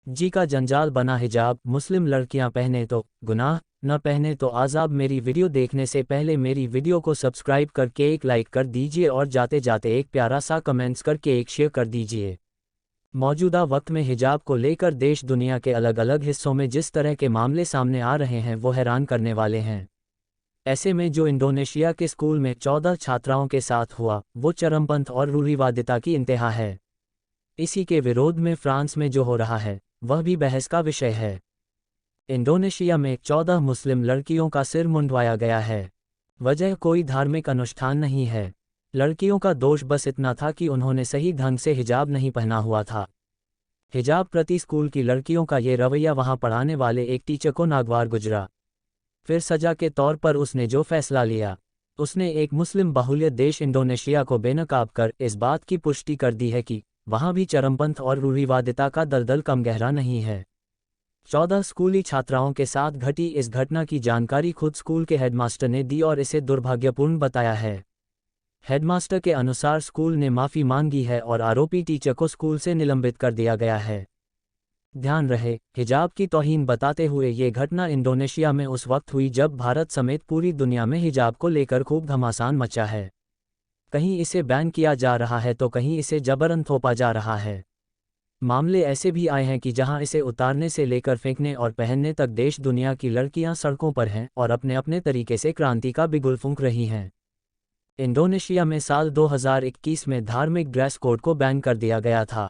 जी का जंजाल बना हिजाब, मुस्लिम लड़कियां पहने तो गुनाह, न पहने तो आज़ाब। मेरी वीडियो देखने से पहले मेरी वीडियो को सब्सक्राइब करके एक लाइक कर दीजिए और जाते जाते एक प्यारा सा कमेंट्स करके एक शेयर कर दीजिए। मौजूदा वक्त में हिजाब को लेकर देश दुनिया के अलग अलग हिस्सों में जिस तरह के मामले सामने आ रहे हैं वो हैरान करने वाले हैं। ऐसे में जो इंडोनेशिया के स्कूल में 14 छात्राओं के साथ हुआ वो चरमपंथ और रूढ़िवादिता की इंतहा है। इसी के विरोध में फ्रांस में जो हो रहा है वह भी बहस का विषय है। इंडोनेशिया में 14 मुस्लिम लड़कियों का सिर मुंडवाया गया है। वजह कोई धार्मिक अनुष्ठान नहीं है। लड़कियों का दोष बस इतना था कि उन्होंने सही ढंग से हिजाब नहीं पहना हुआ था। हिजाब प्रति स्कूल की लड़कियों का ये रवैया वहां पढ़ाने वाले एक टीचर को नागवार गुजरा। फिर सजा के तौर पर उसने जो फैसला लिया, उसने एक मुस्लिम बाहुल्य देश इंडोनेशिया को बेनकाब कर इस बात की पुष्टि कर दी है कि वहां भी चरमपंथ और रूढ़िवादिता का दलदल कम गहरा नहीं है। 14 स्कूली छात्राओं के साथ घटी इस घटना की जानकारी खुद स्कूल के हेडमास्टर ने दी और इसे दुर्भाग्यपूर्ण बताया है। हेडमास्टर के अनुसार स्कूल ने माफ़ी मांगी है और आरोपी टीचर को स्कूल से निलंबित कर दिया गया है। ध्यान रहे, हिजाब की तौहीन बताते हुए ये घटना इंडोनेशिया में उस वक्त हुई जब भारत समेत पूरी दुनिया में हिजाब को लेकर खूब घमासान मचा है। कहीं इसे बैन किया जा रहा है तो कहीं इसे जबरन थोपा जा रहा है। मामले ऐसे भी आए हैं कि जहां इसे उतारने से लेकर फेंकने और पहनने तक देश दुनिया की लड़कियां सड़कों पर हैं और अपने अपने तरीके से क्रांति का बिगुल फूंक रही हैं। इंडोनेशिया में साल 2021 में धार्मिक ड्रेस कोड को बैन कर दिया गया था।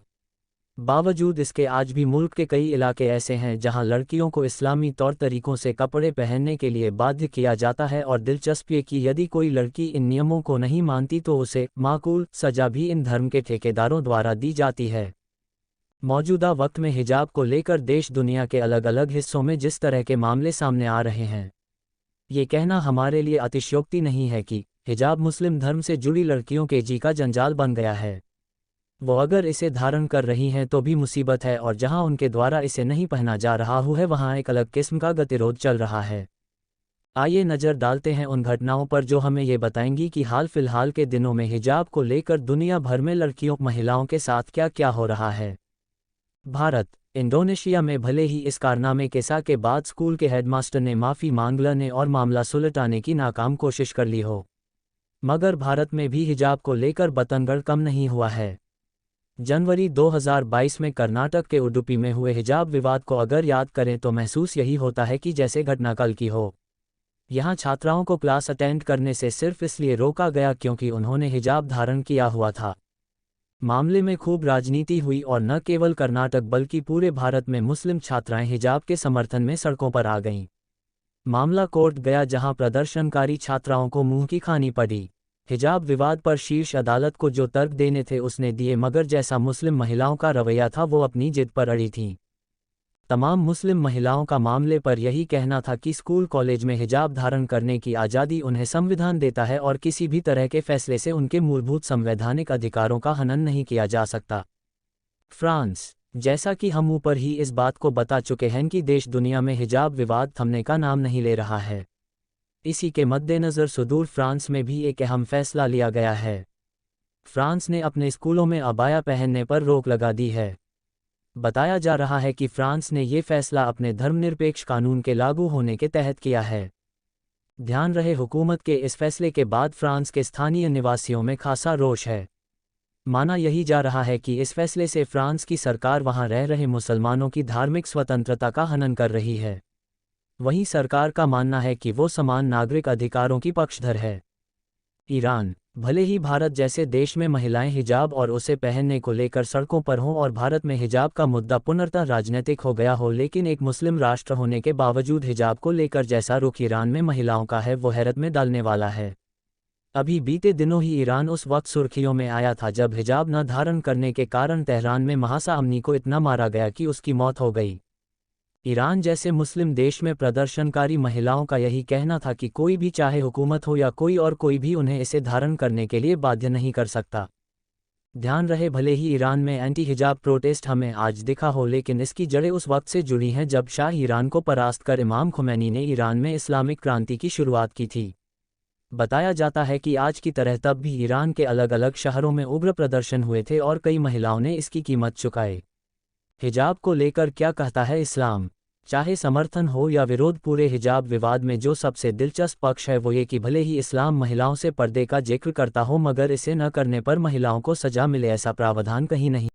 बावजूद इसके आज भी मुल्क के कई इलाके ऐसे हैं जहां लड़कियों को इस्लामी तौर तरीकों से कपड़े पहनने के लिए बाध्य किया जाता है और दिलचस्प ये कि यदि कोई लड़की इन नियमों को नहीं मानती तो उसे माकूल सजा भी इन धर्म के ठेकेदारों द्वारा दी जाती है। मौजूदा वक्त में हिजाब को लेकर देश दुनिया के अलग अलग हिस्सों में जिस तरह के मामले सामने आ रहे हैं, ये कहना हमारे लिए अतिशयोक्ति नहीं है कि हिजाब मुस्लिम धर्म से जुड़ी लड़कियों के जी का जंजाल बन गया है। वो अगर इसे धारण कर रही हैं तो भी मुसीबत है और जहां उनके द्वारा इसे नहीं पहना जा रहा है वहां एक अलग किस्म का गतिरोध चल रहा है। आइए नज़र डालते हैं उन घटनाओं पर जो हमें ये बताएंगी कि हाल फिलहाल के दिनों में हिजाब को लेकर दुनिया भर में लड़कियों महिलाओं के साथ क्या क्या हो रहा है। भारत, इंडोनेशिया में भले ही इस कारनामे के सा के बाद स्कूल के हेडमास्टर ने माफ़ी मांग लेने और मामला सुलटाने की नाकाम कोशिश कर ली हो, मगर भारत में भी हिजाब को लेकर बतंगड़ कम नहीं हुआ है। जनवरी 2022 में कर्नाटक के उडुपी में हुए हिजाब विवाद को अगर याद करें तो महसूस यही होता है कि जैसे घटना कल की हो। यहाँ छात्राओं को क्लास अटेंड करने से सिर्फ इसलिए रोका गया क्योंकि उन्होंने हिजाब धारण किया हुआ था। मामले में खूब राजनीति हुई और न केवल कर्नाटक बल्कि पूरे भारत में मुस्लिम छात्राएं हिजाब के समर्थन में सड़कों पर आ गईं। मामला कोर्ट गया जहां प्रदर्शनकारी छात्राओं को मुंह की खानी पड़ी। हिजाब विवाद पर शीर्ष अदालत को जो तर्क देने थे उसने दिए, मगर जैसा मुस्लिम महिलाओं का रवैया था वो अपनी जिद पर अड़ी थीं। तमाम मुस्लिम महिलाओं का मामले पर यही कहना था कि स्कूल कॉलेज में हिजाब धारण करने की आज़ादी उन्हें संविधान देता है और किसी भी तरह के फैसले से उनके मूलभूत संवैधानिक अधिकारों का हनन नहीं किया जा सकता। फ्रांस, जैसा कि हम ऊपर ही इस बात को बता चुके हैं कि देश दुनिया में हिजाब विवाद थमने का नाम नहीं ले रहा है। इसी के मद्देनज़र सुदूर फ्रांस में भी एक अहम फैसला लिया गया है। फ्रांस ने अपने स्कूलों में अबाया पहनने पर रोक लगा दी है। बताया जा रहा है कि फ्रांस ने ये फैसला अपने धर्मनिरपेक्ष कानून के लागू होने के तहत किया है। ध्यान रहे, हुकूमत के इस फैसले के बाद फ्रांस के स्थानीय निवासियों में खासा रोष है। माना यही जा रहा है कि इस फैसले से फ्रांस की सरकार वहां रह रहे मुसलमानों की धार्मिक स्वतंत्रता का हनन कर रही है। वहीं सरकार का मानना है कि वो समान नागरिक अधिकारों की पक्षधर है। ईरान, भले ही भारत जैसे देश में महिलाएं हिजाब और उसे पहनने को लेकर सड़कों पर हों और भारत में हिजाब का मुद्दा पुनर्तः राजनीतिक हो गया हो, लेकिन एक मुस्लिम राष्ट्र होने के बावजूद हिजाब को लेकर जैसा रुख ईरान में महिलाओं का है वो हैरत में डालने वाला है। अभी बीते दिनों ही ईरान उस वक्त सुर्खियों में आया था जब हिजाब न धारण करने के कारण तेहरान में महासा अमनी को इतना मारा गया कि उसकी मौत हो गई। ईरान जैसे मुस्लिम देश में प्रदर्शनकारी महिलाओं का यही कहना था कि कोई भी, चाहे हुकूमत हो या कोई और, कोई भी उन्हें इसे धारण करने के लिए बाध्य नहीं कर सकता। ध्यान रहे, भले ही ईरान में एंटी हिजाब प्रोटेस्ट हमें आज दिखा हो, लेकिन इसकी जड़ें उस वक्त से जुड़ी हैं जब शाह ईरान को परास्त कर इमाम खुमैनी ने ईरान में इस्लामिक क्रांति की शुरुआत की थी। बताया जाता है कि आज की तरह तब भी ईरान के अलग अलग शहरों में उग्र प्रदर्शन हुए थे और कई महिलाओं ने इसकी कीमत चुकाई। हिजाब को लेकर क्या कहता है इस्लाम? चाहे समर्थन हो या विरोध, पूरे हिजाब विवाद में जो सबसे दिलचस्प पक्ष है वो ये कि भले ही इस्लाम महिलाओं से पर्दे का जिक्र करता हो, मगर इसे न करने पर महिलाओं को सजा मिले, ऐसा प्रावधान कहीं नहीं।